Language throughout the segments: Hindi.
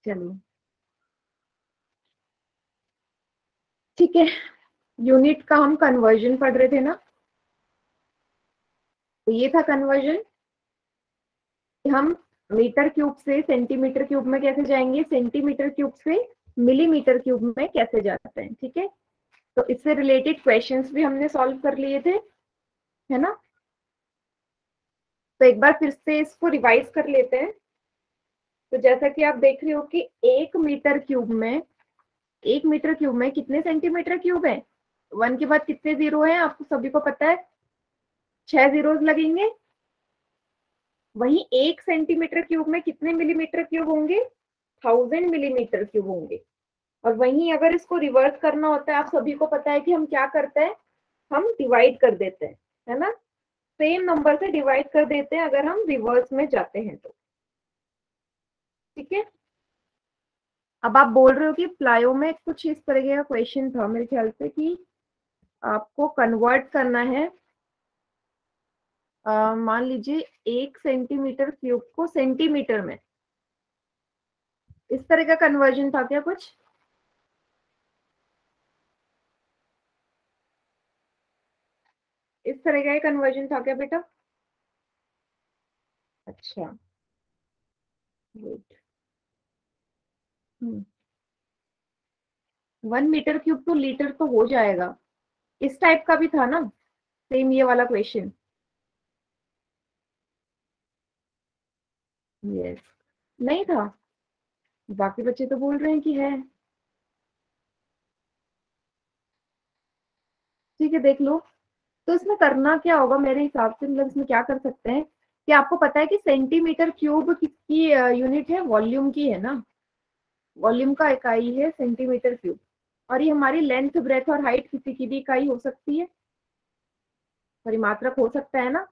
चलिए ठीक है, यूनिट का हम कन्वर्जन पढ़ रहे थे ना। तो ये था कन्वर्जन कि हम मीटर क्यूब से सेंटीमीटर क्यूब में कैसे जाएंगे, सेंटीमीटर क्यूब से मिलीमीटर क्यूब में कैसे जाते हैं। ठीक है, तो इससे रिलेटेड क्वेश्चंस भी हमने सॉल्व कर लिए थे, है ना। तो एक बार फिर से इसको रिवाइज कर लेते हैं। तो जैसा कि आप देख रहे हो कि एक मीटर क्यूब में कितने सेंटीमीटर क्यूब है। वन के बाद कितने जीरो है आपको सभी को पता है, 6 जीरोस लगेंगे। वहीं 1 सेंटीमीटर क्यूब में कितने मिलीमीटर क्यूब होंगे, 1000 मिलीमीटर क्यूब होंगे। और वहीं अगर इसको रिवर्स करना होता है, आप सभी को पता है कि हम क्या करते हैं, हम डिवाइड कर देते हैं, है ना। सेम नंबर से डिवाइड कर देते हैं अगर हम रिवर्स में जाते हैं तो। ठीक है, अब आप बोल रहे हो कि प्लायो में कुछ इस तरह का क्वेश्चन था मेरे ख्याल से कि आपको कन्वर्ट करना है, मान लीजिए 1 सेंटीमीटर क्यूब को सेंटीमीटर में, इस तरह का कन्वर्जन था क्या कुछ। इस तरह का कन्वर्जन था क्या बेटा। अच्छा, गुड। 1 मीटर क्यूब तो लीटर तो हो जाएगा, इस टाइप का भी था ना सेम ये वाला क्वेश्चन। यस, नहीं था, बाकी बच्चे तो बोल रहे हैं कि है। ठीक है, देख लो। तो इसमें करना क्या होगा मेरे हिसाब से, मतलब इसमें क्या कर सकते हैं कि आपको पता है कि सेंटीमीटर क्यूब किसकी यूनिट है, वॉल्यूम की है ना। वॉल्यूम का इकाई है सेंटीमीटर क्यूब। और ये हमारी लेंथ ब्रेथ और हाइट किसी की भी इकाई हो सकती है, परिमात्रक हो सकता है ना,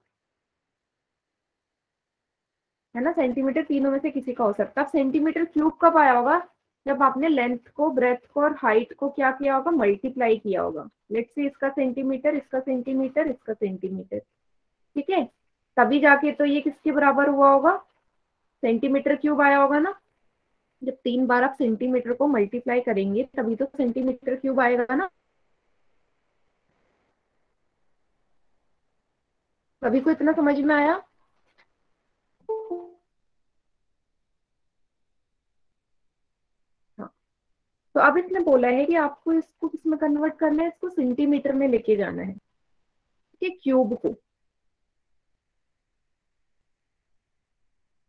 है ना। सेंटीमीटर तीनों में से किसी का हो सकता है। अब सेंटीमीटर क्यूब कब आया होगा, जब आपने लेंथ को ब्रेथ को और हाइट को क्या किया होगा, मल्टीप्लाई किया होगा। लेट्स से इसका सेंटीमीटर, इसका सेंटीमीटर, इसका सेंटीमीटर। ठीक है, तभी जाके तो ये किसके बराबर हुआ होगा, सेंटीमीटर क्यूब आया होगा ना। जब 3 बार आप सेंटीमीटर को मल्टीप्लाई करेंगे तभी तो सेंटीमीटर क्यूब आएगा ना। सभी को इतना समझ में आया। हाँ, तो अब इसने बोला है कि आपको इसको किसमें कन्वर्ट करना है, इसको सेंटीमीटर में लेके जाना है, कि क्यूब को,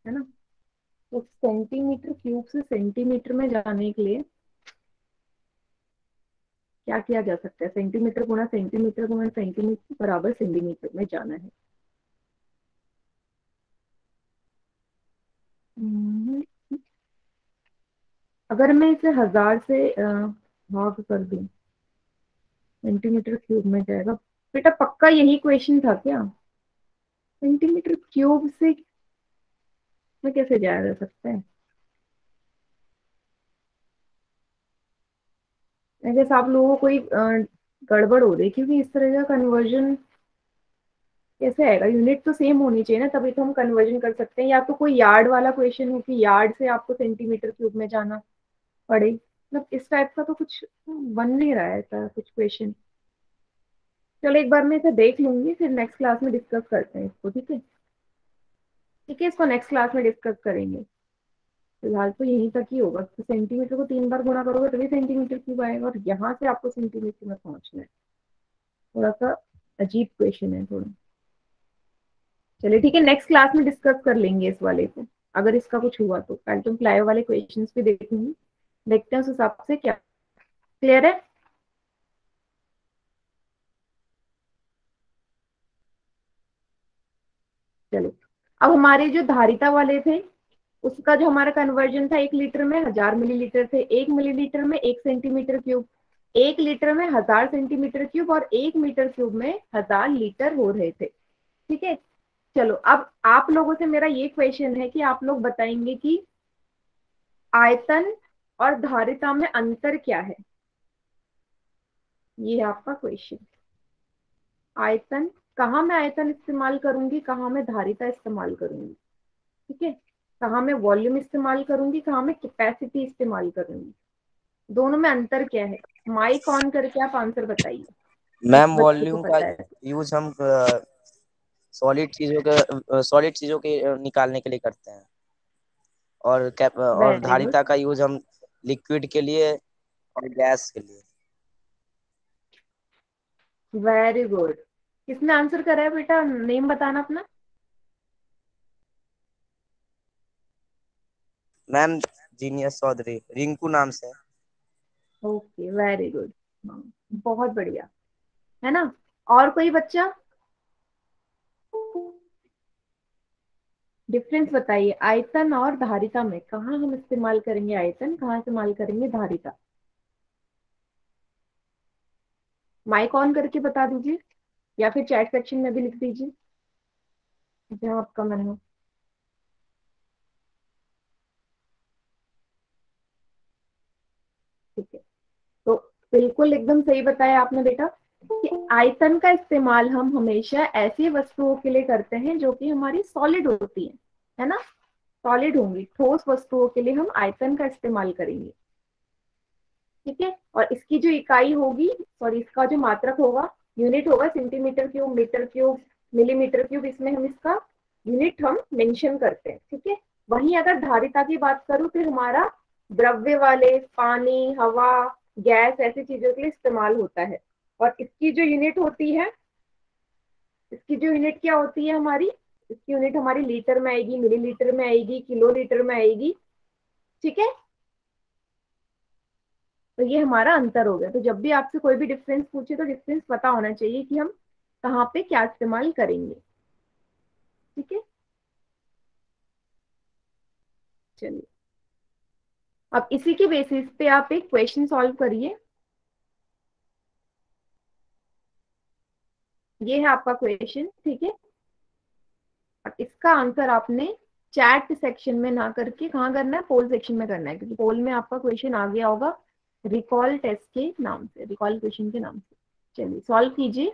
है ना। तो सेंटीमीटर क्यूब से सेंटीमीटर में जाने के लिए क्या किया जा सकता है, सेंटीमीटर गुणा सेंटीमीटर गुणा सेंटीमीटर बराबर सेंटीमीटर में जाना है। हम्म, अगर मैं इसे 1000 से भाग कर दूं, सेंटीमीटर क्यूब में जाएगा। बेटा पक्का यही क्वेश्चन था क्या, सेंटीमीटर क्यूब से में कैसे जाया जा सकता है। आई गेस आप लोगों को कोई गड़बड़ हो रही है, क्योंकि इस तरह का कन्वर्जन कैसे आएगा, यूनिट तो सेम होनी चाहिए ना, तभी तो हम कन्वर्जन कर सकते हैं। या तो कोई यार्ड वाला क्वेश्चन हो कि यार्ड से आपको सेंटीमीटर क्यूब में जाना पड़े, मतलब इस टाइप का तो कुछ बन नहीं रहा है ऐसा कुछ क्वेश्चन। चलो एक बार मैं इसे देख लूंगी, फिर नेक्स्ट क्लास में डिस्कस करते हैं इसको। ठीक है, ठीक है, इसको नेक्स्ट क्लास में डिस्कस करेंगे। फिलहाल तो यहीं तक ही होगा, तो सेंटीमीटर को 3 बार गुणा करोगे तभी सेंटीमीटर क्यूब आएगा, और यहाँ से आपको सेंटीमीटर में पहुंचना है। थोड़ा सा अजीब क्वेश्चन है थोड़ा। चलिए ठीक है, नेक्स्ट क्लास में डिस्कस कर लेंगे इस वाले को। अगर इसका कुछ हुआ तो कल तुम प्लायो वाले क्वेश्चंस भी देखूंगी, देखते हैं उस हिसाब से क्या। क्लियर है। चलो, अब हमारे जो धारिता वाले थे उसका जो हमारा कन्वर्जन था, 1 लीटर में 1000 मिलीलीटर थे, 1 मिलीलीटर में 1 सेंटीमीटर क्यूब, 1 लीटर में 1000 सेंटीमीटर क्यूब, और 1 मीटर क्यूब में 1000 लीटर हो रहे थे। ठीक है, चलो अब आप लोगों से मेरा ये क्वेश्चन है कि आप लोग बताएंगे कि आयतन और धारिता में अंतर क्या है। ये है आपका क्वेश्चन। आयतन, कहाँ मैं आयतन इस्तेमाल करूंगी, कहाँ मैं धारिता इस्तेमाल करूंगी। ठीक है, कहाँ मैं वॉल्यूम इस्तेमाल करूंगी, कहाँ मैं कैपेसिटी इस्तेमाल करूंगी, दोनों में अंतर क्या है। माइक ऑन करके आप आंसर बताइए, जिस मैम बच्चे को वॉल्यूम का पता है। यूज हम सॉलिड चीजों के निकालने के लिए करते हैं, और कैप और वेरी गुड, धारिता का यूज हम लिक्विड के लिए और गैस के लिए। Very good. किसने आंसर करा है बेटा, नेम बताना अपना। मैम जीनियस चौधरी, रिंकू नाम से। ओके वेरी गुड, बहुत बढ़िया, है ना। और कोई बच्चा डिफरेंस बताइए, आयतन और धारिता में कहाँ हम इस्तेमाल करेंगे आयतन, कहाँ इस्तेमाल करेंगे धारिता। माइक ऑन करके बता दीजिए, या फिर चैट सेक्शन में भी लिख दीजिए, जहाँ आपका मन हो। ठीक है, तो बिल्कुल एकदम सही बताया आपने बेटा, कि आयतन का इस्तेमाल हम हमेशा ऐसी वस्तुओं के लिए करते हैं जो कि हमारी सॉलिड होती है ना, सॉलिड होंगी, ठोस वस्तुओं के लिए हम आयतन का इस्तेमाल करेंगे। ठीक है, और इसकी जो इकाई होगी, सॉरी इसका जो मात्रक होगा, यूनिट होगा centimetre cube, metre cube, millimetre cube, इसमें हम इसका यूनिट हम मेंशन करते हैं। ठीक है, वहीं अगर धारिता की बात करूं तो हमारा द्रव्य वाले, पानी, हवा, गैस, ऐसी चीजों के लिए इस्तेमाल होता है। और इसकी जो यूनिट होती है, इसकी जो यूनिट क्या होती है हमारी, इसकी यूनिट हमारी लीटर में आएगी, मिलीलीटर में आएगी, किलो लीटर में आएगी। ठीक है, तो ये हमारा अंतर हो गया। तो जब भी आपसे कोई भी डिफरेंस पूछे तो डिफरेंस पता होना चाहिए कि हम कहाँ पे क्या इस्तेमाल करेंगे। ठीक है, चलिए अब इसी के बेसिस पे आप एक क्वेश्चन सॉल्व करिए। ये है आपका क्वेश्चन, ठीक है। और इसका आंसर आपने चैट सेक्शन में ना करके कहाँ करना है, पोल सेक्शन में करना है, क्योंकि पोल में आपका क्वेश्चन आ गया होगा रिकॉल टेस्ट के नाम से, रिकॉल क्वेश्चन के नाम से। चलिए सॉल्व कीजिए।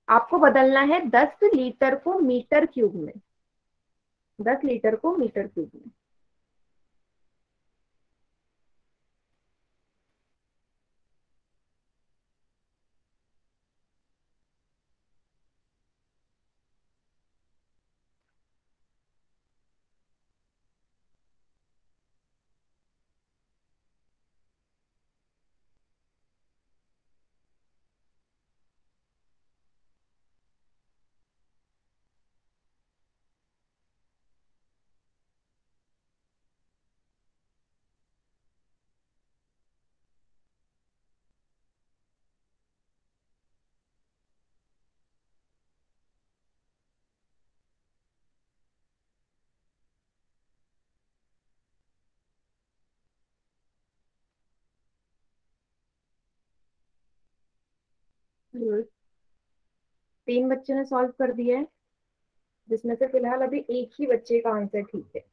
आपको बदलना है 10 लीटर को मीटर क्यूब में, 10 लीटर को मीटर क्यूब में। Good. 3 बच्चों ने सॉल्व कर दिया है, जिसमें से फिलहाल अभी एक ही बच्चे का आंसर ठीक है।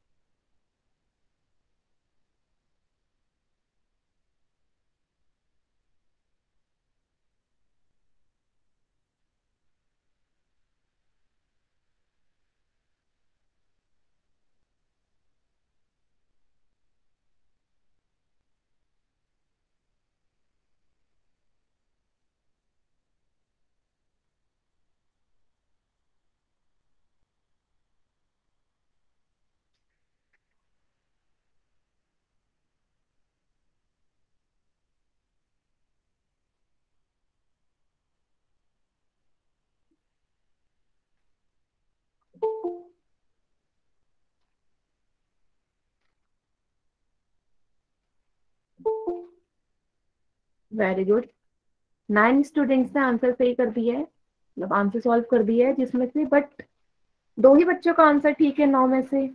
वेरी गुड, 9 स्टूडेंट्स ने आंसर सही कर दिया है, मतलब आंसर सॉल्व कर दिया है, जिसमें से बट 2 ही बच्चों का आंसर ठीक है 9 में से।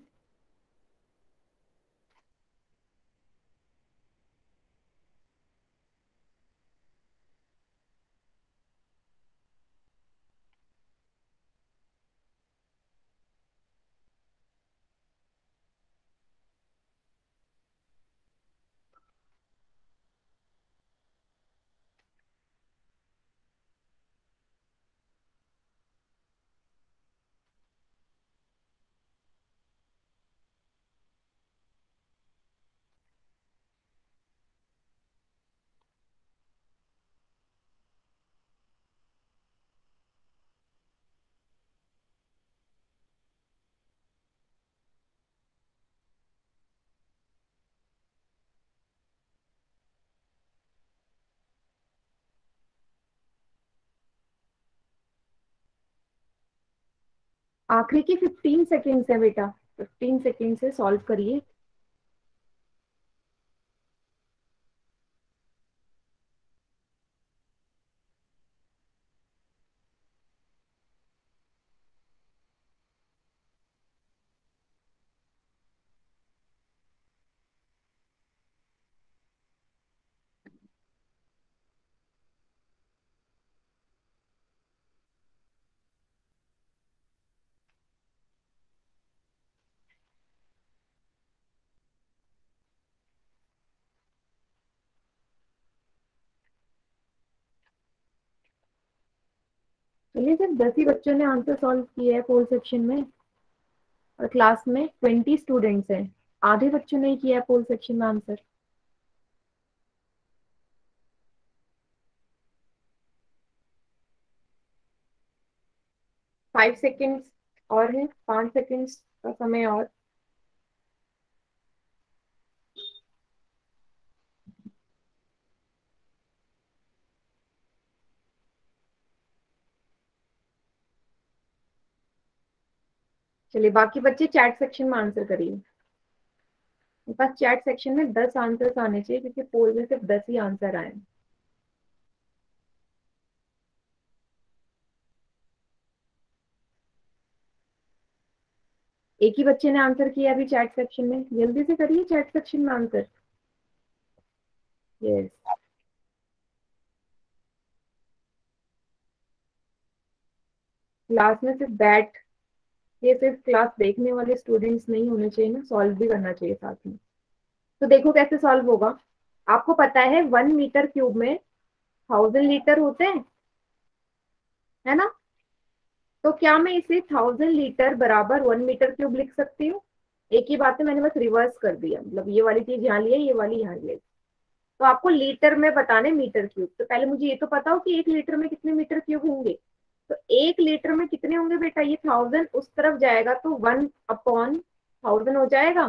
आखिरी की 15 सेकेंड है बेटा, 15 सेकेंड से सॉल्व करिए। चलिए, सिर्फ 10 ही बच्चों ने आंसर सॉल्व किया है पोल सेक्शन में, और क्लास में 20 स्टूडेंट्स हैं। आधे बच्चों ने ही किया है पोल सेक्शन में आंसर। 5 सेकेंड्स और है, 5 सेकेंड्स का समय और। चलिए, बाकी बच्चे चैट सेक्शन में आंसर करिए। मेरे पास चैट सेक्शन में 10 आंसर्स आने चाहिए, क्योंकि पोल में सिर्फ 10 ही आंसर आए। एक ही बच्चे ने आंसर किया अभी चैट सेक्शन में, जल्दी से करिए चैट सेक्शन में आंसर। यस। क्लास में सिर्फ बैठ ये सिर्फ क्लास देखने वाले स्टूडेंट्स नहीं होने चाहिए ना, सॉल्व भी करना चाहिए साथ में। तो देखो कैसे सॉल्व होगा। आपको पता है 1 मीटर क्यूब में 1000 लीटर होते हैं, है ना? तो क्या मैं इसे 1000 लीटर बराबर 1 मीटर क्यूब लिख सकती हूँ? एक ही बात है, मैंने बस रिवर्स कर दिया, मतलब ये वाली चीज यहाँ लिया, ये वाली यहाँ लिया। तो आपको लीटर में बताने मीटर क्यूब, तो पहले मुझे ये तो पता हो कि 1 लीटर में कितने मीटर क्यूब होंगे। तो 1 लीटर में कितने होंगे बेटा, ये 1000 उस तरफ जाएगा तो 1/1000 हो जाएगा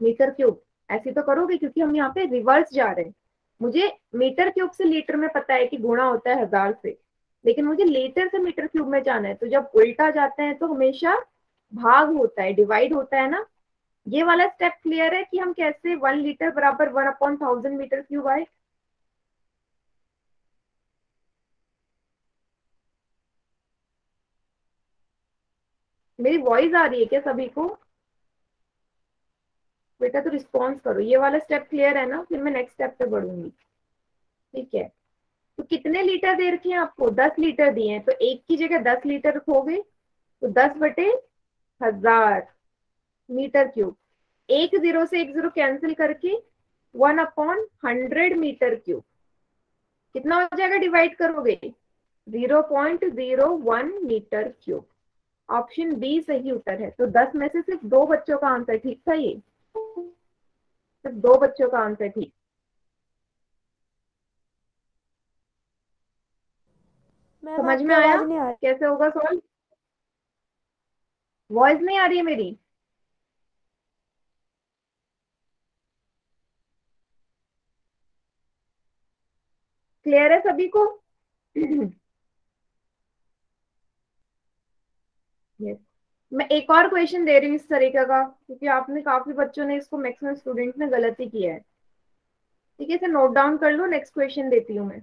मीटर क्यूब। ऐसे तो करोगे, क्योंकि हम यहाँ पे रिवर्स जा रहे हैं। मुझे मीटर क्यूब से लीटर में पता है कि गुणा होता है 1000 से, लेकिन मुझे लीटर से मीटर क्यूब में जाना है, तो जब उल्टा जाते हैं तो हमेशा भाग होता है, डिवाइड होता है ना। ये वाला स्टेप क्लियर है कि हम कैसे 1 लीटर बराबर 1/1000 मीटर क्यूब आए। मेरी वॉइस आ रही है क्या सभी को? बेटा तो रिस्पॉन्स करो, ये वाला स्टेप क्लियर है ना, फिर मैं नेक्स्ट स्टेप पे बढ़ूंगी। ठीक है। तो कितने लीटर दे रखे हैं आपको? 10 लीटर दिए हैं, तो एक की जगह 10 लीटर रखोगे, तो 10/1000 मीटर क्यूब। एक जीरो से एक जीरो कैंसिल करके 1/100 मीटर क्यूब। कितना हो जाएगा डिवाइड करोगे? 0.01 मीटर क्यूब। ऑप्शन बी सही उत्तर है। तो 10 में से सिर्फ 2 बच्चों का आंसर ठीक था, ये सिर्फ 2 बच्चों का आंसर ठीक। मैम समझ आपकी में आया आवाज नहीं आ रही। कैसे होगा सॉल्व? वॉइस नहीं आ रही है मेरी? क्लियर है सभी को? यस। मैं एक और क्वेश्चन दे रही हूँ इस तरीके का, क्योंकि आपने काफी बच्चों ने इसको, मैक्सिमम स्टूडेंट्स ने गलत ही किया है। ठीक है, इसे नोट डाउन कर लो, नेक्स्ट क्वेश्चन देती हूँ मैं।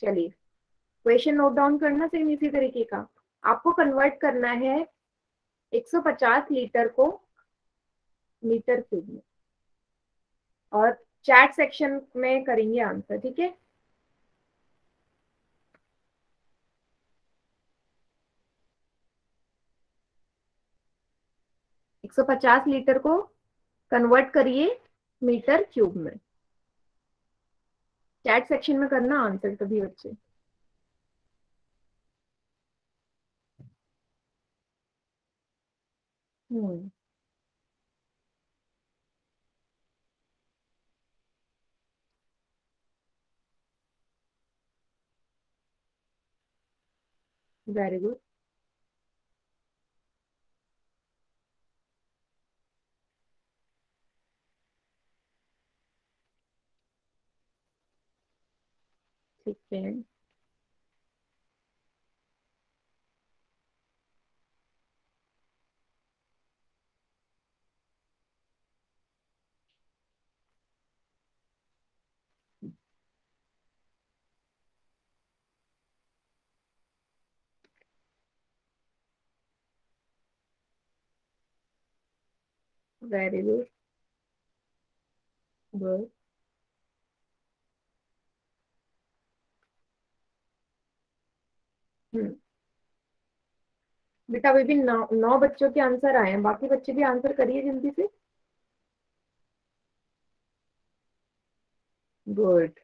चलिए, क्वेश्चन नोट डाउन करना सेम इसी तरीके का। आपको कन्वर्ट करना है 150 लीटर को मीटर क्यूब में, और चैट सेक्शन में करेंगे आंसर। ठीक है। 150 लीटर को कन्वर्ट करिए मीटर क्यूब में। चैट सेक्शन में करना आंसर सभी बच्चे। हम्म। Very good. ठीक है। Very good. गुड। बेटा अभी भी 9 बच्चों के आंसर आए हैं, बाकी बच्चे भी आंसर करिए जल्दी से। गुड।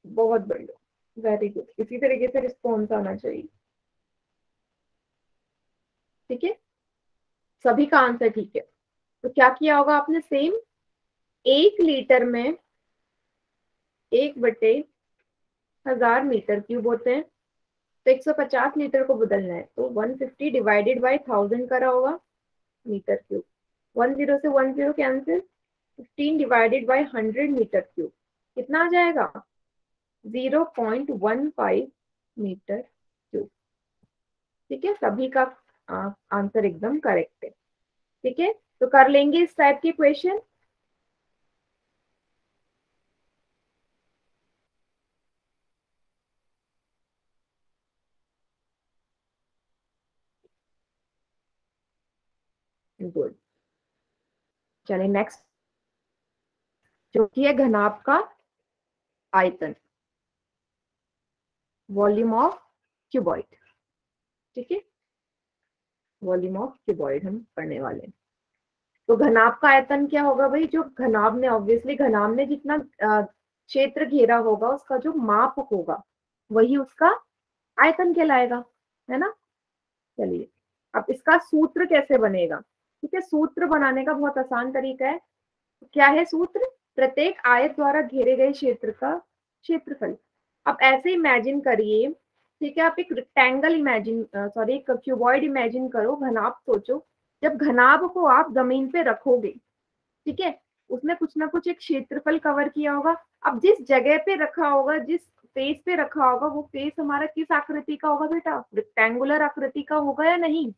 बहुत बढ़िया, वेरी गुड, इसी तरीके से रिस्पॉन्स आना चाहिए। ठीक है, सभी का आंसर ठीक है। तो क्या किया होगा आपने, सेम 1 लीटर में 1/1000 मीटर क्यूब होते हैं, तो 150 लीटर को बदलना है, तो 150 डिवाइडेड बाई 1000 करा होगा मीटर क्यूब। 10 से 10 cancel, 15 divided by 100 metre cube, कितना आ जाएगा, 0.15 मीटर क्यूब। ठीक है, सभी का आंसर एकदम करेक्ट है। ठीक है, तो कर लेंगे इस टाइप के क्वेश्चन। गुड। चलिए नेक्स्ट, जो कि है घनाभ का आयतन, वॉल्यूम ऑफ क्यूबॉइड। ठीक है, वॉल्यूम ऑफ क्यूबॉइड हम पढ़ने वाले हैं। तो घनाभ का आयतन क्या होगा भाई, जो घनाभ ने, ऑब्वियसली घनाभ ने जितना क्षेत्र घेरा होगा उसका जो माप होगा वही उसका आयतन कहलाएगा, है ना। चलिए, अब इसका सूत्र कैसे बनेगा। ठीक है, सूत्र बनाने का बहुत आसान तरीका है। क्या है सूत्र, प्रत्येक आयत द्वारा घेरे गए क्षेत्र का क्षेत्रफल। आप ऐसे इमेजिन करिए, ठीक है, आप एक रेक्टेंगल इमेजिन, सॉरी एक क्यूबॉइड इमेजिन करो, घनाभ सोचो। जब घनाभ को आप जमीन पे रखोगे, ठीक है, उसने कुछ ना कुछ एक क्षेत्रफल कवर किया होगा। अब जिस जगह पे रखा होगा, जिस फेस पे रखा होगा, वो फेस हमारा किस आकृति का होगा बेटा, रेक्टेंगुलर आकृति का होगा या नहीं।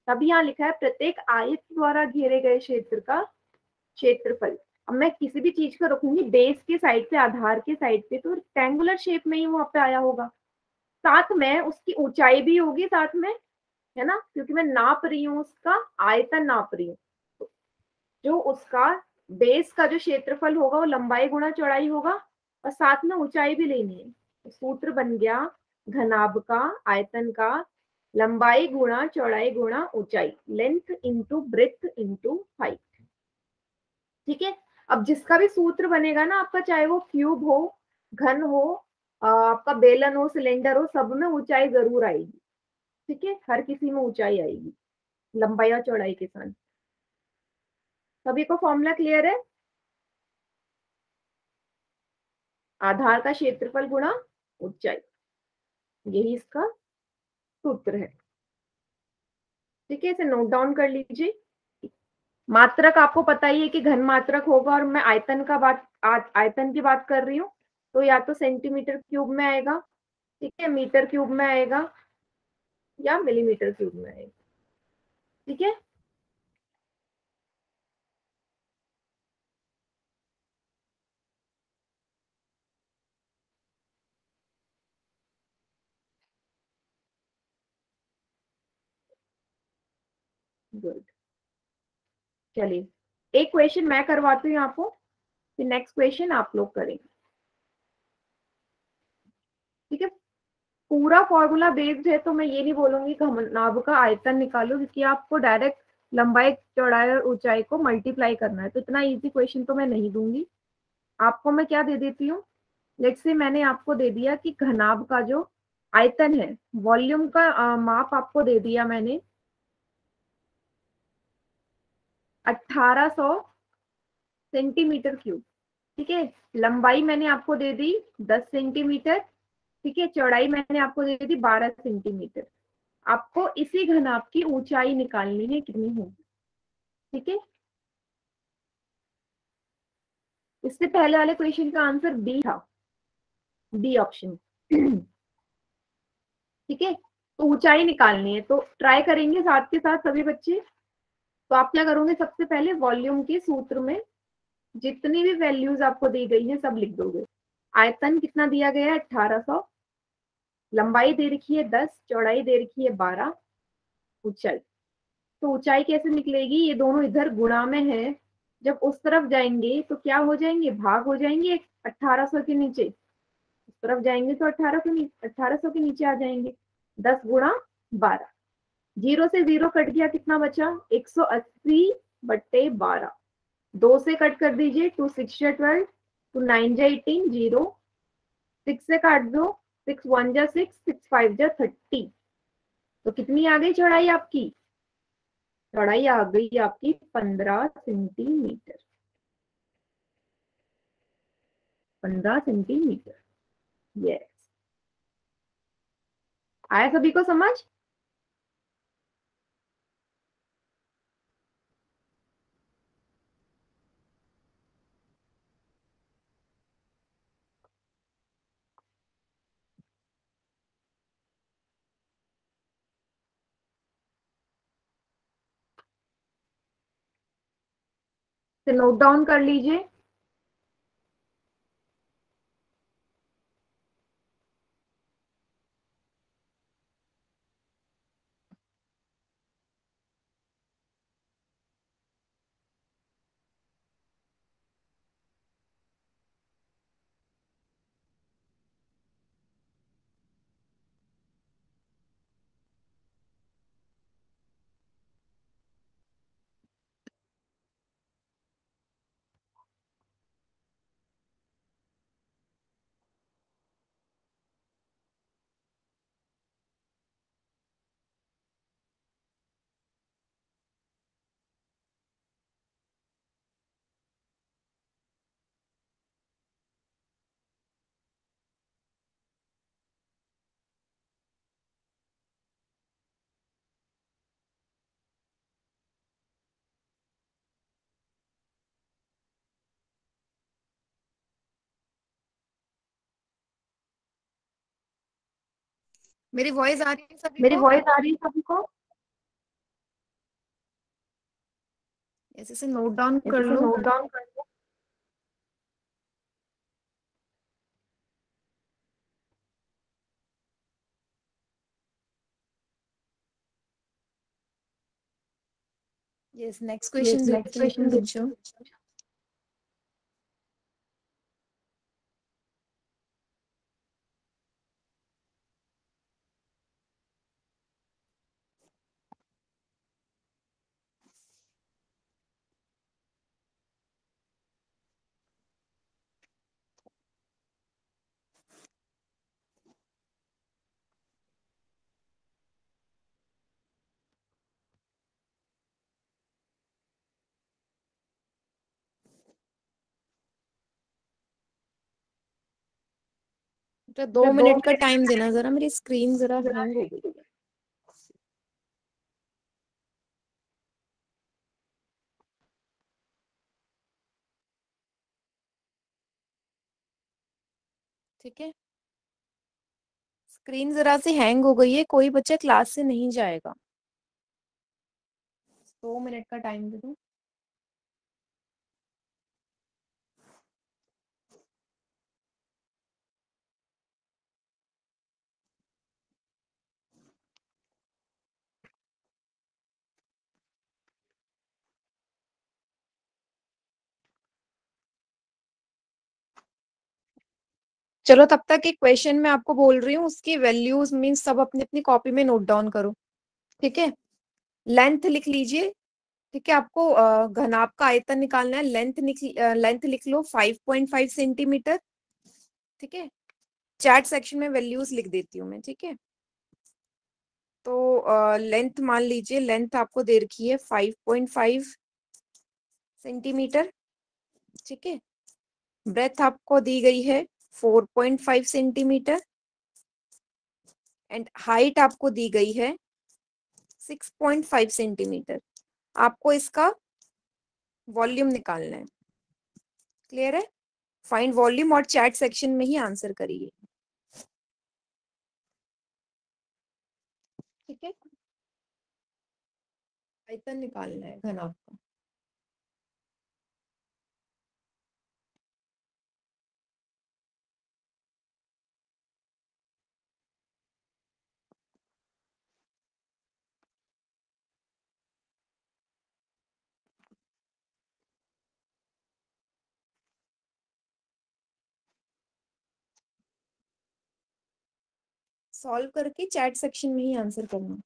तब यहाँ लिखा है प्रत्येक आयत द्वारा घेरे गए क्षेत्र का क्षेत्रफल। अब मैं किसी भी चीज को रखूंगी बेस के साइड पे, आधार के साइड पे, तो रेक्टेंगुलर शेप में ही वहां पे आया होगा। साथ में उसकी ऊंचाई भी होगी साथ में, है ना, क्योंकि मैं नाप रही हूँ, उसका आयतन नाप रही हूँ। जो उसका बेस का जो क्षेत्रफल होगा वो लंबाई गुणा चौड़ाई होगा, और साथ में ऊंचाई भी लेनी है। तो सूत्र बन गया घनाभ का आयतन का लंबाई गुणा चौड़ाई गुणा ऊंचाई, length into breadth into height. ठीक है, अब जिसका भी सूत्र बनेगा ना आपका, चाहे वो क्यूब हो, घन हो, आपका बेलन हो, सिलेंडर हो, सब में ऊंचाई जरूर आएगी। ठीक है, हर किसी में ऊंचाई आएगी लंबाई और चौड़ाई के साथ। सभी को फॉर्मूला क्लियर है, आधार का क्षेत्रफल गुणा ऊंचाई, यही इसका सूत्र है। ठीक है, इसे नोट डाउन कर लीजिए। मात्रक आपको पता ही है कि घन मात्रक होगा, और मैं आयतन की बात कर रही हूँ, तो या तो सेंटीमीटर क्यूब में आएगा, ठीक है, मीटर क्यूब में आएगा, या मिलीमीटर क्यूब में आएगा। ठीक है, गुड। चलिए, एक क्वेश्चन मैं करवाती हूँ आपको, फिर नेक्स्ट क्वेश्चन आप लोग करेंगे। ठीक है, पूरा फॉर्मूला बेस्ड है, तो मैं ये नहीं बोलूंगी कि घनाभ का आयतन निकालो, क्योंकि आपको डायरेक्ट लंबाई चौड़ाई और ऊंचाई को मल्टीप्लाई करना है, तो इतना इजी क्वेश्चन तो मैं नहीं दूंगी आपको। मैं क्या दे देती हूँ, लेट्स से मैंने आपको दे दिया कि घनाभ का जो आयतन है, वॉल्यूम का माप आपको दे दिया मैंने 1800 सेंटीमीटर क्यूब। ठीक है, लंबाई मैंने आपको दे दी 10 सेंटीमीटर, ठीक है, चौड़ाई मैंने आपको दे दी 12 सेंटीमीटर। आपको इसी घनाभ की ऊंचाई निकालनी है कितनी होगी। ठीक है, इससे पहले वाले क्वेश्चन का आंसर डी था, डी ऑप्शन। ठीक है, तो ऊंचाई निकालनी है, तो ट्राई करेंगे साथ के साथ सभी बच्चे। तो आप क्या करोगे, सबसे पहले वॉल्यूम के सूत्र में जितनी भी वैल्यूज आपको दी गई है सब लिख दोगे। आयतन कितना दिया गया है, 1800। लंबाई दे रखी है 10, चौड़ाई दे रखी है 12, ऊंचाई। तो ऊंचाई कैसे निकलेगी, ये दोनों इधर गुणा में है, जब उस तरफ जाएंगे तो क्या हो जाएंगे, भाग हो जाएंगे 1800 के नीचे। उस तरफ जाएंगे तो 1800 के नीचे आ जाएंगे। 10 गुणा 12, जीरो से जीरो कट गया, कितना बचा 180/12। 2 से कट कर दीजिए, 2 6 जा 12, 2 9 जा 18, जीरो। 6 से काट दो, 6 1 जा 6, 6 5 जा 30। तो कितनी आ गई चौड़ाई आपकी, चौड़ाई आ गई आपकी 15 सेंटीमीटर। 15 centimetre, yes. आया सभी को समझ। तो नोट डाउन कर लीजिए। मेरी वॉइस आ रही है सभी मेरी को? वॉइस आ रही है सभी को? ऐसे से नोट डाउन कर ऐसे से लो। नोट डाउन कर लो। Yes, next yes, question next देखते हैं क्वेश्चन बच्चों। तो 2 मिनट का टाइम देना जरा, मेरी स्क्रीन जरा हैंग हो गई है। ठीक है, स्क्रीन जरा सी हैंग हो गई है, कोई बच्चा क्लास से नहीं जाएगा। 2 मिनट का टाइम दे दो। चलो तब तक एक क्वेश्चन मैं आपको बोल रही हूँ, उसकी वैल्यूज मीन्स सब अपनी अपनी कॉपी में नोट डाउन करो। ठीक है, लेंथ लिख लीजिए। ठीक है, आपको घनाभ का आयतन निकालना है। लेंथ लिख लो 5.5 सेंटीमीटर। ठीक है, चैट सेक्शन में वैल्यूज लिख देती हूँ मैं। ठीक है, तो लेंथ मान लीजिए, लेंथ आपको दे रखी है 5.5 सेंटीमीटर। ठीक है, ब्रेथ आपको दी गई है 4.5 सेंटीमीटर। एंड हाइट आपको दी गई है 6.5 सेंटीमीटर। आपको इसका वॉल्यूम निकालना है। क्लियर है? फाइंड वॉल्यूम और चैट सेक्शन में ही आंसर करिए। ठीक है, आयतन निकालना है घनाभ का। सॉल्व करके चैट सेक्शन में ही आंसर करना।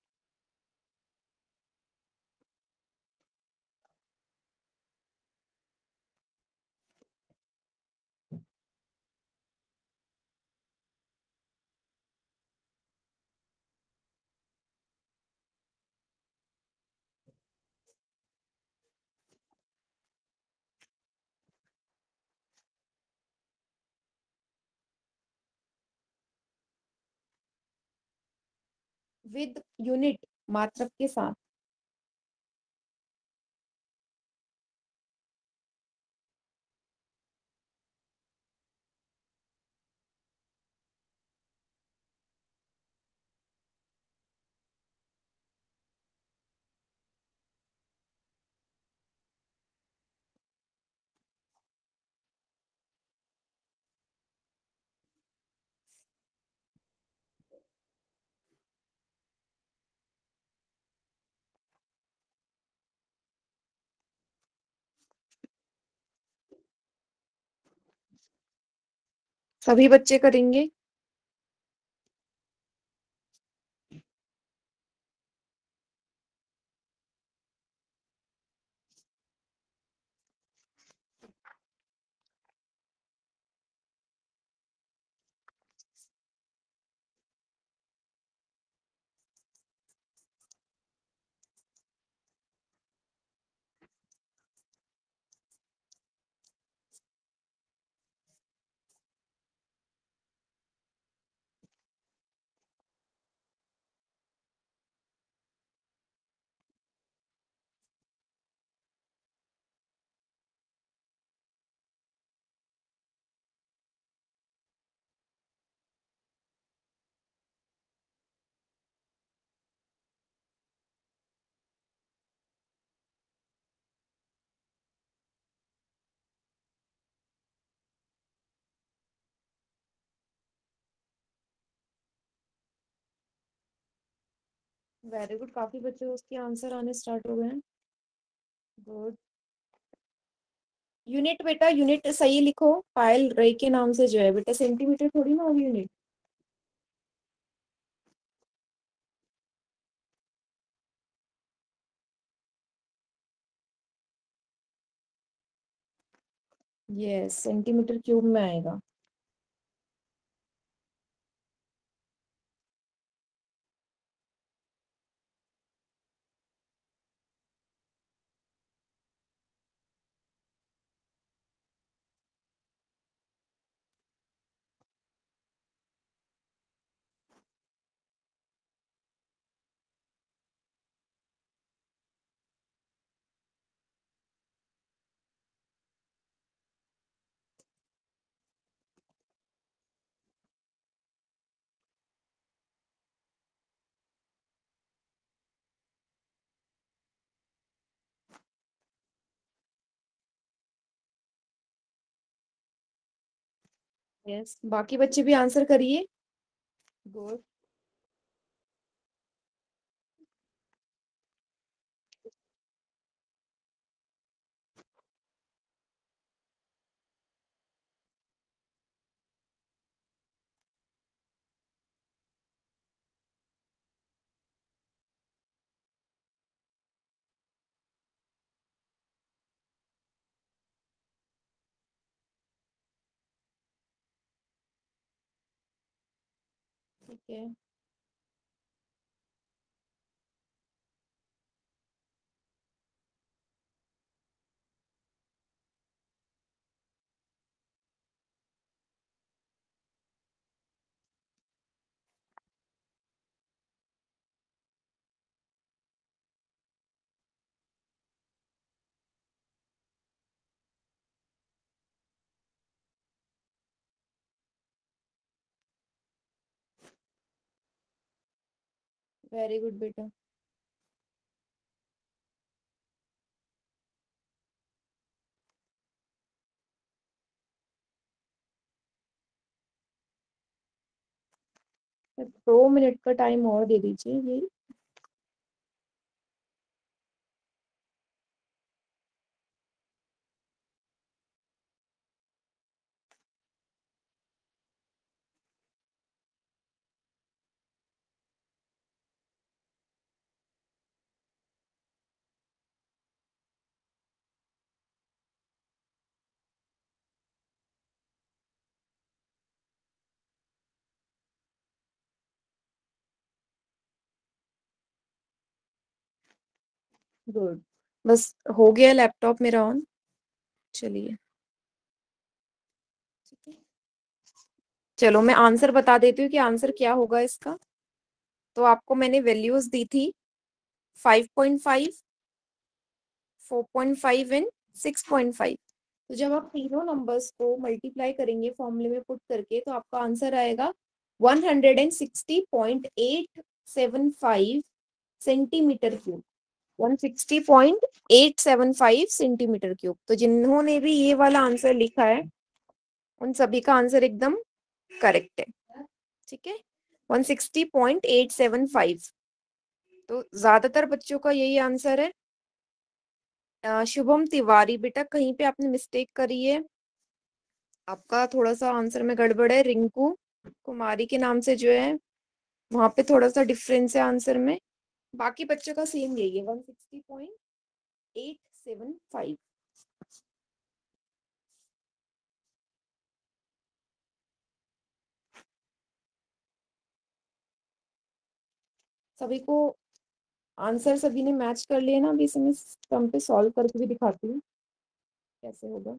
विद यूनिट, मात्रक के साथ। सभी बच्चे करेंगे। वेरी गुड, काफी बच्चे उसके आंसर आने स्टार्ट हो गए हैं। गुड। यूनिट बेटा, यूनिट सही लिखो। पायल रे के नाम से जो है बेटा, सेंटीमीटर थोड़ी ना होगी यूनिट। यस, सेंटीमीटर क्यूब में आएगा। यस, बाकी बच्चे भी आंसर करिए। गुड। ठीक है, वेरी गुड बेटा। तो 2 मिनट का टाइम और दे दीजिए यही। गुड। बस हो गया लैपटॉप मेरा ऑन। चलिए ठीक है। चलो मैं आंसर बता देती हूँ कि आंसर क्या होगा इसका। तो आपको मैंने वैल्यूज दी थी 5.5, 4.5 एंड 6.5। तो जब आप तीनों नंबर्स को मल्टीप्लाई करेंगे फॉर्मूले में पुट करके तो आपका आंसर आएगा 160.875 सेंटीमीटर क्यूब। 160.875 centimetre cube. तो जिन्होंने भी ये वाला आंसर लिखा है उन सभी का आंसर एकदम करेक्ट है। ठीक है, 160.875। तो ज्यादातर बच्चों का यही आंसर है। शुभम तिवारी बेटा कहीं पे आपने मिस्टेक करी है, आपका थोड़ा सा आंसर में गड़बड़ है। रिंकू कुमारी के नाम से जो है वहां पे थोड़ा सा डिफरेंस है आंसर में। बाकी बच्चों का सेम यही है 160.875। सभी को आंसर सभी ने मैच कर लिए ना। अभी इसे मैं सिस्टम पे सॉल्व करके भी दिखाती हूँ कैसे होगा।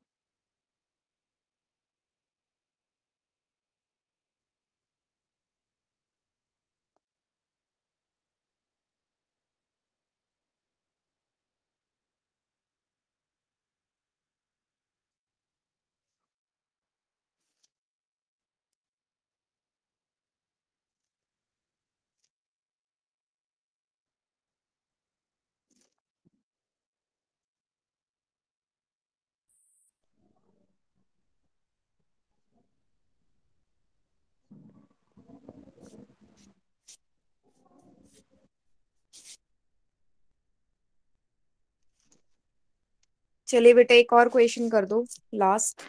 चलिए बेटा एक और क्वेश्चन कर दो लास्ट,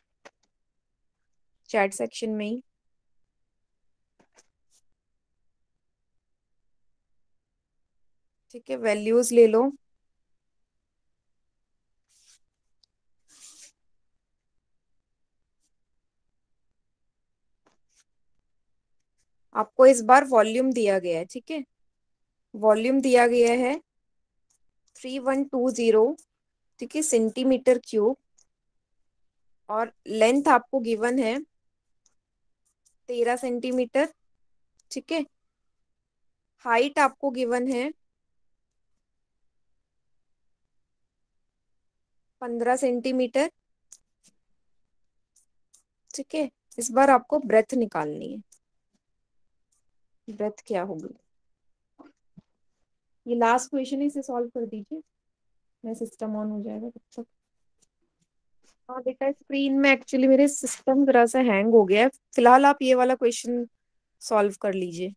चैट सेक्शन में ही। ठीक है, वैल्यूज ले लो। आपको इस बार वॉल्यूम दिया गया है। ठीक है, वॉल्यूम दिया गया है 3120, ठीक है, सेंटीमीटर क्यूब। और लेंथ आपको गिवन है 13 सेंटीमीटर। ठीक है, हाइट आपको गिवन है 15 सेंटीमीटर। ठीक है, इस बार आपको ब्रेथ निकालनी है। ब्रेथ क्या होगी? ये लास्ट क्वेश्चन है, इसे सॉल्व कर दीजिए, मैं सिस्टम ऑन हो जाएगा तब तक। हाँ बेटा स्क्रीन में एक्चुअली मेरे सिस्टम जरा सा हैंग हो गया है। फिलहाल आप ये वाला क्वेश्चन सॉल्व कर लीजिए।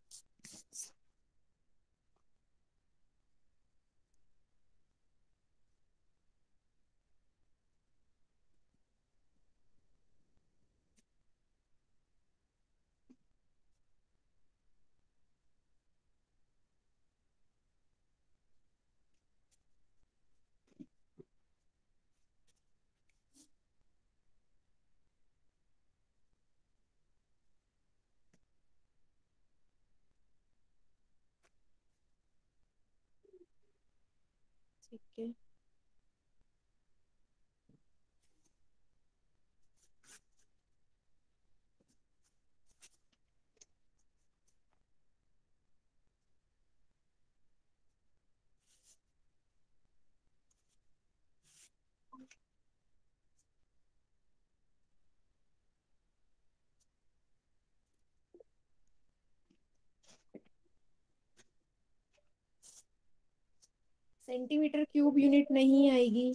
ठीक है, सेंटीमीटर क्यूब यूनिट नहीं आएगी।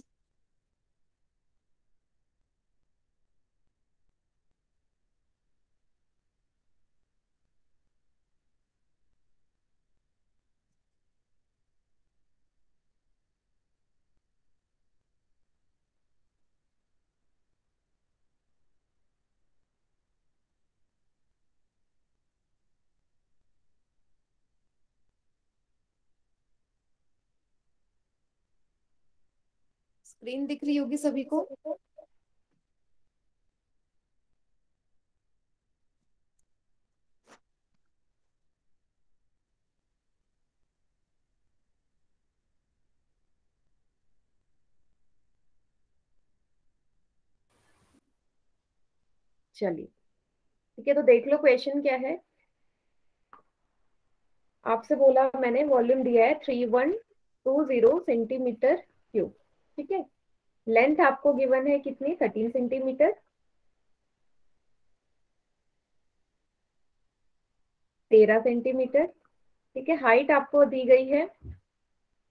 स्क्रीन दिख रही होगी सभी को। चलिए ठीक है, तो देख लो क्वेश्चन क्या है। आपसे बोला मैंने वॉल्यूम दिया है 3120 सेंटीमीटर क्यूब। ठीक है, लेंथ आपको गिवन है कितनी, 13 सेंटीमीटर, 13 सेंटीमीटर। ठीक है, हाइट आपको दी गई है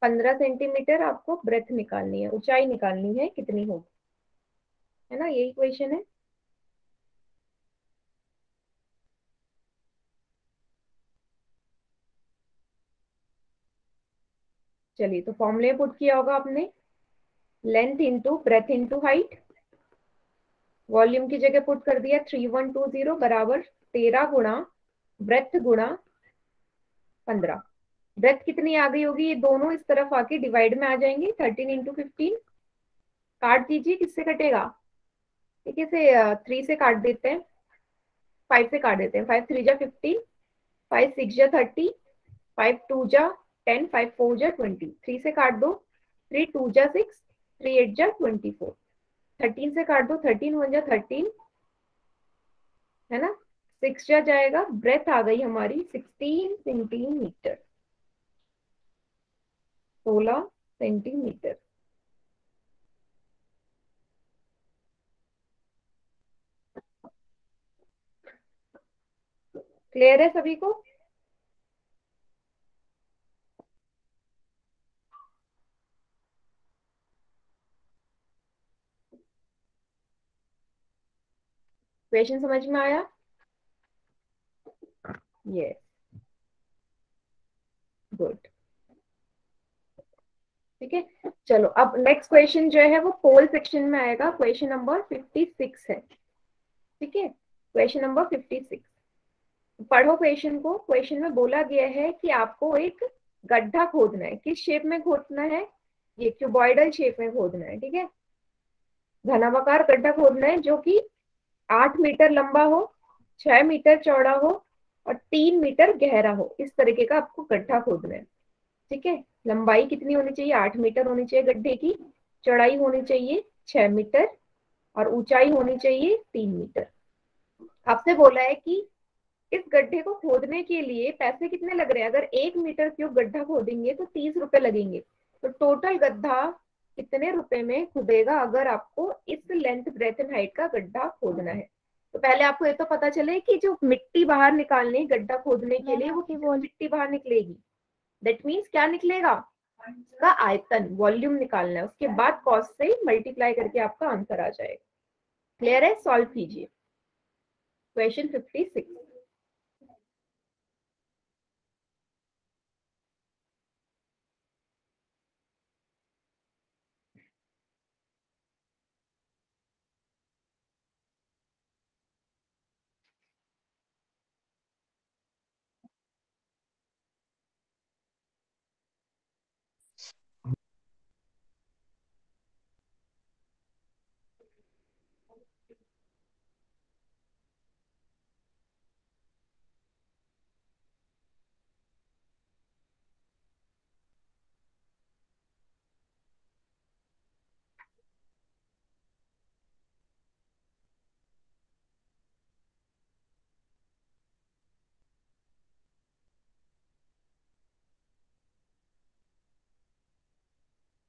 15 सेंटीमीटर। आपको ब्रेथ निकालनी है, ऊंचाई निकालनी है कितनी होगी, है ना, यही क्वेश्चन है। चलिए, तो फॉर्मूले पुट किया होगा आपने, length into breadth into height. Volume की जगह पुट कर दिया 3120 बराबर 13 गुणा ब्रेथ गुणा 15। ब्रेथ कितनी आ गई होगी, ये दोनों इस तरफ आके डिवाइड में आ जाएंगे, 13 × 15। काट दीजिए, किससे कटेगा, ठीक है, से 3 से काट देते हैं, 5 से काट देते हैं। 5 3 जा 15, 5 6 जा 30, 5 2 जा 10, 5 4 जा 20। 3 से काट दो, 3 2 जा 6, 3 8 जा 24। 13 से काट दो, 13 1 जा 13, है ना। 6 जा जाएगा, ब्रेथ आ गई हमारी 16 सेंटीमीटर, 16 सेंटीमीटर। क्लियर है सभी को। क्वेश्चन समझ में आया, यस, गुड। ठीक है, चलो अब नेक्स्ट क्वेश्चन जो है वो पोल सेक्शन में आएगा, क्वेश्चन नंबर 56 है। ठीक है, क्वेश्चन नंबर 56। पढ़ो क्वेश्चन को। क्वेश्चन में बोला गया है कि आपको एक गड्ढा खोदना है, किस शेप में खोदना है, ये क्यूबॉइडल शेप में खोदना है। ठीक है, घनाभार गड्ढा खोदना है जो कि 8 मीटर लंबा हो, 6 मीटर चौड़ा हो और 3 मीटर गहरा हो, इस तरीके का आपको गड्ढा खोदना है। ठीक है, लंबाई कितनी होनी चाहिए, 8 मीटर होनी चाहिए गड्ढे की, चौड़ाई होनी चाहिए 6 मीटर और ऊंचाई होनी चाहिए 3 मीटर। आपसे बोला है कि इस गड्ढे को खोदने के लिए पैसे कितने लग रहे हैं, अगर 1 मीटर क्यूब गड्ढा खोदेंगे तो 30 रुपए लगेंगे। तो टोटल गड्ढा कितने रुपए में खुदेगा अगर आपको इस लेंथ ब्रेथ एंड हाइट का गड्ढा खोदना है। तो पहले आपको ये तो पता चले कि जो मिट्टी बाहर निकालनी गड्ढा खोदने के लिए वो कितनी मिट्टी बाहर निकलेगी। दैट मीन्स क्या निकलेगा, उसका आयतन, वॉल्यूम निकालना है, उसके बाद कॉस्ट से मल्टीप्लाई करके आपका आंसर आ जाएगा। क्लियर है, सॉल्व कीजिए क्वेश्चन 56।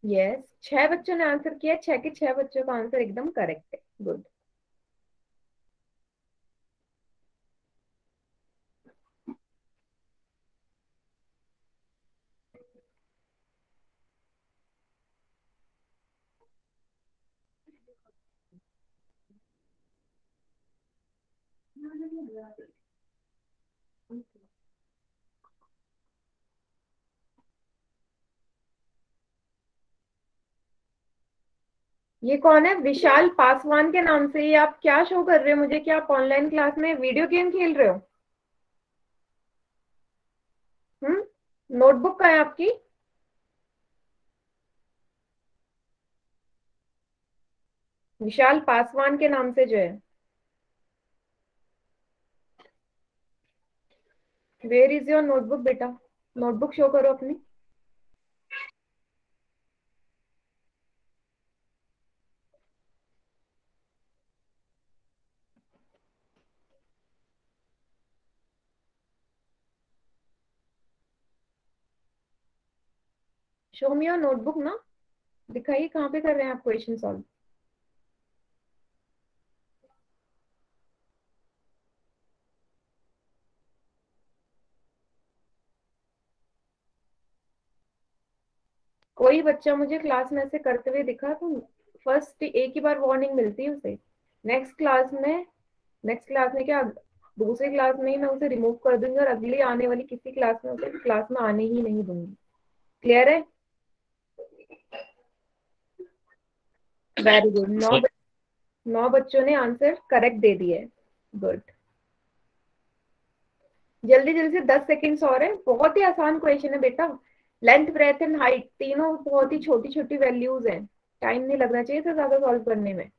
यस, 6 बच्चों ने आंसर किया, 6 के 6 बच्चों का आंसर एकदम करेक्ट है, गुड। ये कौन है? विशाल पासवान के नाम से। ये आप क्या शो कर रहे हो मुझे? क्या आप ऑनलाइन क्लास में वीडियो गेम खेल रहे हो? नोटबुक कहाँ है आपकी? विशाल पासवान के नाम से जो है। वेयर इज योर नोटबुक बेटा? नोटबुक शो करो अपनी। शो मी योर नोटबुक ना। दिखाइए कहाँ पे कर रहे हैं आप क्वेश्चन सॉल्व। कोई बच्चा मुझे क्लास में ऐसे करते हुए दिखा तो फर्स्ट एक ही बार वार्निंग मिलती है उसे। नेक्स्ट क्लास में क्या, दूसरी क्लास में ही मैं उसे रिमूव कर दूंगी और अगली आने वाली किसी क्लास में उसे क्लास में आने ही नहीं दूंगी। क्लियर है? Very good. 9 बच्चों ने आंसर करेक्ट दे दिए। गुड। जल्दी जल्दी से 10 सेकेंड्स और है। बहुत ही आसान क्वेश्चन है बेटा। लेंथ, ब्रेथ एंड हाइट तीनों बहुत ही छोटी छोटी वैल्यूज हैं। टाइम नहीं लगना चाहिए इसे ज्यादा सॉल्व करने में।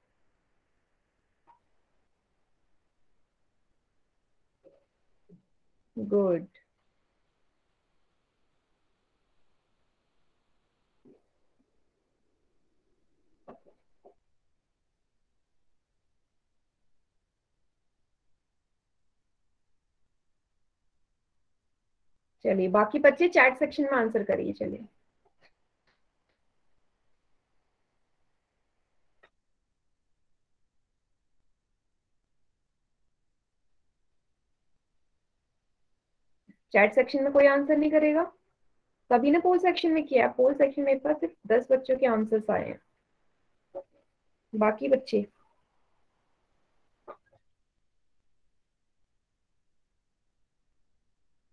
गुड। चलिए बाकी बच्चे चैट सेक्शन में आंसर करिए। चलिए चैट सेक्शन में कोई आंसर नहीं करेगा? सभी ने पोल सेक्शन में किया। पोल सेक्शन में मेरे पास सिर्फ 10 बच्चों के आंसर्स आए हैं। बाकी बच्चे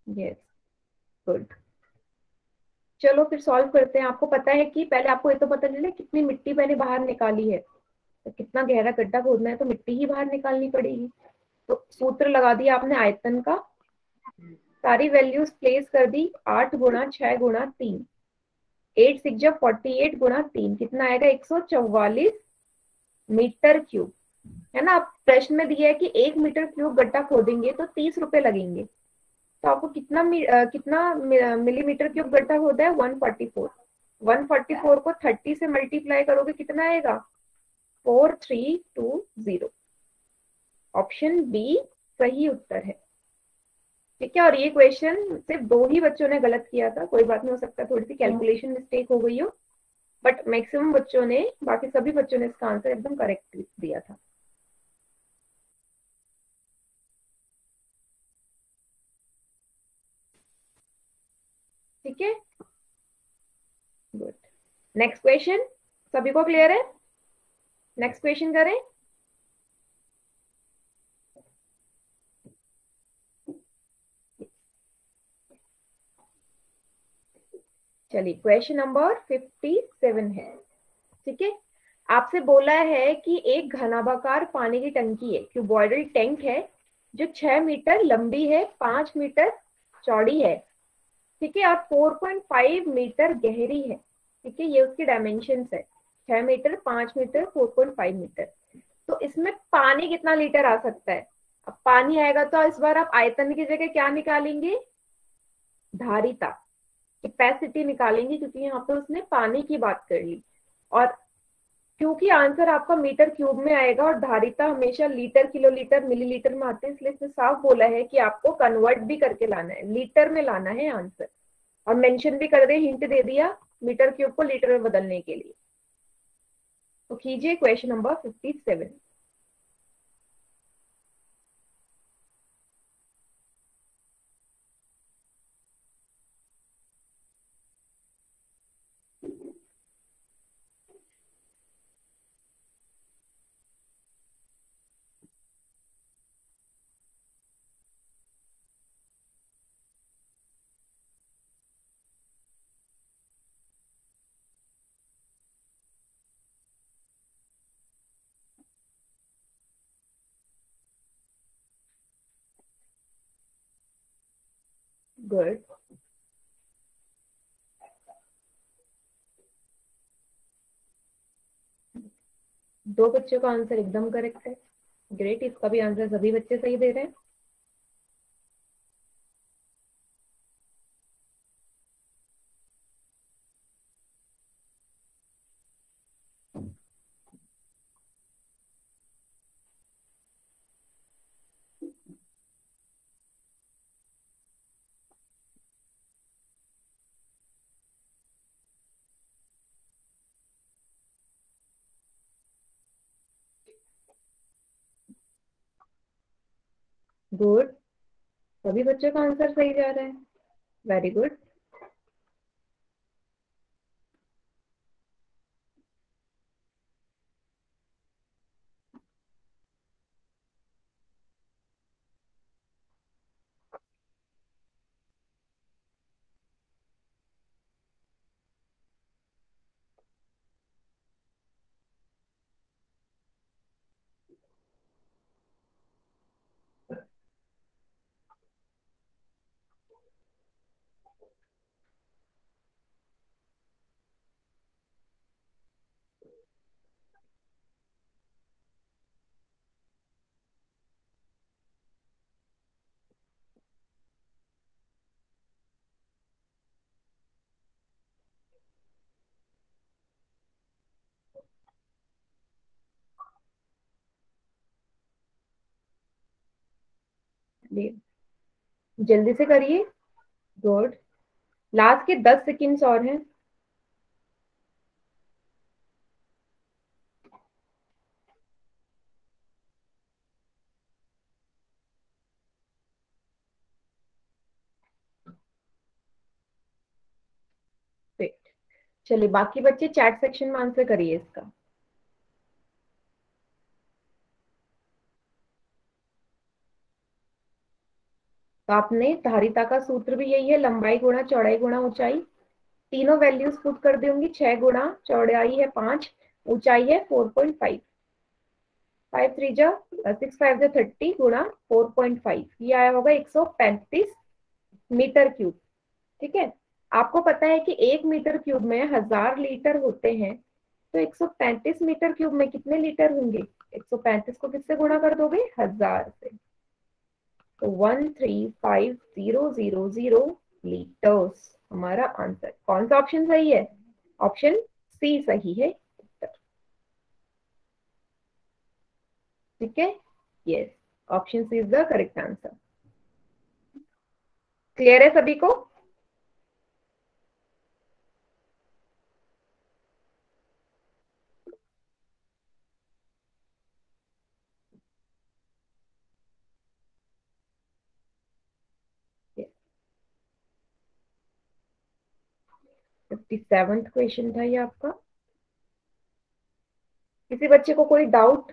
यस। गुड। चलो फिर सॉल्व करते हैं। आपको पता है कि पहले आपको ये तो पता चले कितनी मिट्टी मैंने बाहर निकाली है। तो कितना गहरा गड्ढा खोदना है तो मिट्टी ही बाहर निकालनी पड़ेगी। तो सूत्र लगा दिया आपने आयतन का। सारी वैल्यूज प्लेस कर दी। 8 गुणा 6 गुणा 3। 8 6 48 गुणा 3 कितना आएगा? 144 मीटर क्यूब। है ना? आप प्रश्न में दिया है कि 1 मीटर क्यूब गड्ढा खोदेंगे तो 30 रुपए लगेंगे। तो आपको कितना मिलीमीटर क्यूब गड्ढा खोदा है? 144। 144 को 30 से मल्टीप्लाई करोगे कितना आएगा? 4320। ऑप्शन बी सही उत्तर है। ठीक है। और ये क्वेश्चन सिर्फ 2 ही बच्चों ने गलत किया था। कोई बात नहीं, हो सकता है थोड़ी सी कैलकुलेशन मिस्टेक हो गई हो, बट मैक्सिमम बच्चों ने, बाकी सभी बच्चों ने इसका आंसर एकदम करेक्ट दिया था। ठीक है। गुड। नेक्स्ट क्वेश्चन सभी को क्लियर है? नेक्स्ट क्वेश्चन करें। चलिए क्वेश्चन नंबर 57 है। ठीक है। आपसे बोला है कि एक घनाभाकार पानी की टंकी है, क्यूबॉइडल टैंक है, जो 6 मीटर लंबी है, 5 मीटर चौड़ी है। ठीक है। और 4.5 मीटर गहरी है। ठीक है। ये उसकी डायमेंशन है। 6 मीटर, 5 मीटर, 4.5 मीटर। तो इसमें पानी कितना लीटर आ सकता है? अब पानी आएगा तो इस बार आप आयतन की जगह क्या निकालेंगे? धारिता, कैपेसिटी निकालेंगे, क्योंकि यहाँ पे उसने पानी की बात कर ली। और क्योंकि आंसर आपका मीटर क्यूब में आएगा और धारिता हमेशा लीटर, किलोलीटर, मिलीलीटर में आते हैं, इसलिए इसने साफ बोला है कि आपको कन्वर्ट भी करके लाना है, लीटर में लाना है आंसर। और मेंशन भी कर दे, हिंट दे दिया मीटर क्यूब को लीटर में बदलने के लिए। तो कीजिए क्वेश्चन नंबर 57। गुड। दो बच्चों का आंसर एकदम करेक्ट है। ग्रेट, इसका भी आंसर सभी बच्चे सही दे रहे हैं। गुड, सभी बच्चों का आंसर सही जा रहा है। Very good. जल्दी से करिए। गुड, लास्ट के 10 सेकेंड्स और हैं। चलिए, बाकी बच्चे चैट सेक्शन में आंसर करिए इसका। तो आपने धारिता का सूत्र भी यही है, लंबाई गुणा चौड़ाई गुणा ऊंचाई। तीनों वैल्यूज पुट कर दूंगी। 6 गुणा चौड़ाई है 5, ऊंचाई है 4.5। 5 3 जा 6 5 जा 30 गुणा 4.5, ये आया होगा 135 मीटर क्यूब। ठीक है, आपको पता है कि 1 मीटर क्यूब में 1000 लीटर होते हैं, तो 135 मीटर क्यूब में कितने लीटर होंगे? 135 को किससे गुणा कर दोगे? 1000 से। तो 135,000 लीटर्स हमारा आंसर। कौन सा ऑप्शन सही है? ऑप्शन सी सही है। ठीक है, yes, option C is the correct answer. Clear है सभी को? फिफ्टी सेवंथ क्वेश्चन था ये आपका। किसी बच्चे को कोई डाउट?